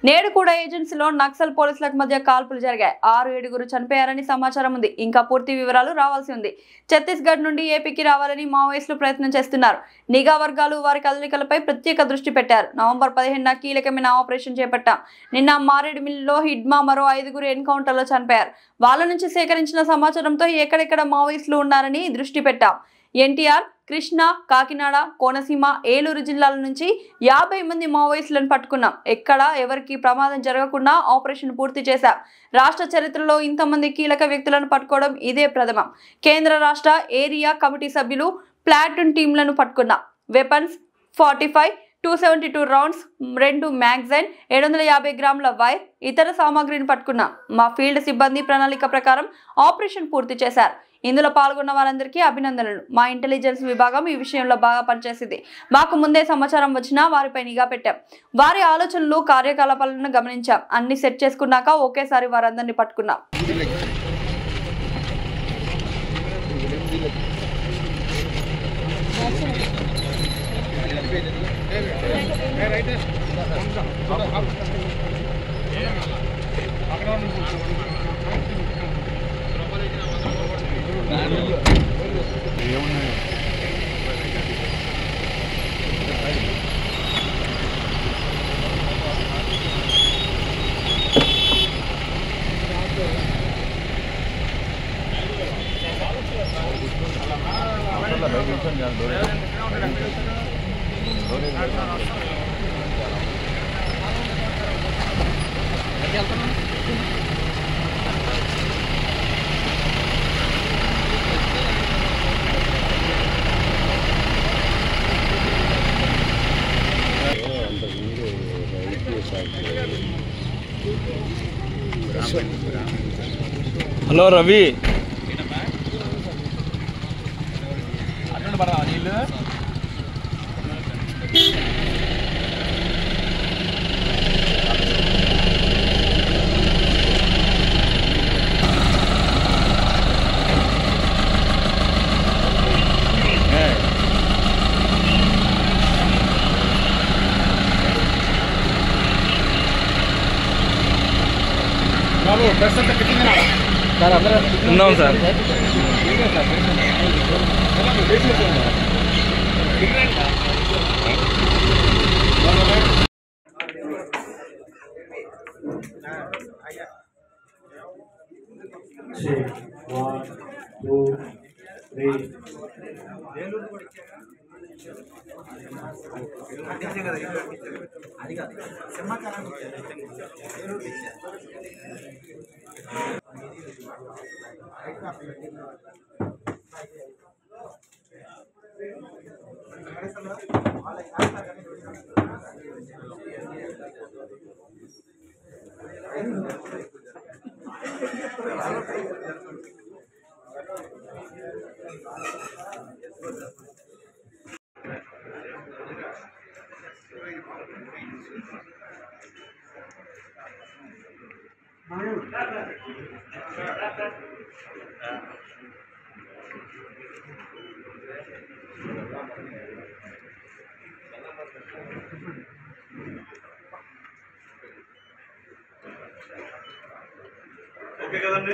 నేడు కూడా ఏజెన్సీలో నక్సల్ పోలీసులకు మధ్య కాల్పులు జరిగాయి. 6-7 చనిపోయారని సమాచారం ఉంది. ఇంకా పూర్తి వివరాలు రావాల్సి ఉంది. ఛత్తీస్గఢ్ నుండి ఏపీకి రావాలని మావోయిస్టులు ప్రయత్నం చేస్తున్నారు. నిఘా వర్గాలు వారి కదలికలపై ప్రత్యేక దృష్టి పెట్టారు. నవంబర్ 15న కీలకమైన ఆపరేషన్ చేపట్టాం. నిన్న మారేడుమిల్లిలో హిడ్మా మరో 5 ఎన్కౌంటర్లో చనిపోయారు. వాళ్ళ నుంచి సేకరించిన సమాచారంతో ఎక్కడెక్కడ మావోయిస్టులు ఉన్నారని దృష్టి పెట్టాం. ఎన్టీఆర్, కృష్ణా, కాకినాడ, కోనసీమ, ఏలూరు జిల్లాల నుంచి 50 మంది మావోయిస్టులను పట్టుకున్నాం. ఎక్కడా ఎవరికి ప్రమాదం జరగకుండా ఆపరేషన్ పూర్తి చేశాం. రాష్ట్ర చరిత్రలో ఇంతమంది కీలక వ్యక్తులను పట్టుకోవడం ఇదే ప్రథమం. కేంద్ర రాష్ట్ర ఏరియా కమిటీ సభ్యులు, ప్లాటూన్ టీంలను పట్టుకున్నాం. వెపన్స్ 45, 272 రౌండ్స్, 2 మ్యాగజైన్, 750 గ్రాముల వైర్, ఇతర సామాగ్రిని పట్టుకున్నాం. మా ఫీల్డ్ సిబ్బంది ప్రణాళిక ప్రకారం ఆపరేషన్ పూర్తి చేశారు. ఇందులో పాల్గొన్న వారందరికీ అభినందనలు. మా ఇంటెలిజెన్స్ విభాగం ఈ విషయంలో బాగా పనిచేసింది. మాకు ముందే సమాచారం వచ్చినా వారిపై నిఘా పెట్టాం. వారి ఆలోచనలు, కార్యకలాపాలను గమనించాం. అన్ని సెట్ చేసుకున్నాక ఒకేసారి వారందరినీ పట్టుకున్నాం. హలో రవి, ఉన్నాం సార్. ఓకే కదండి.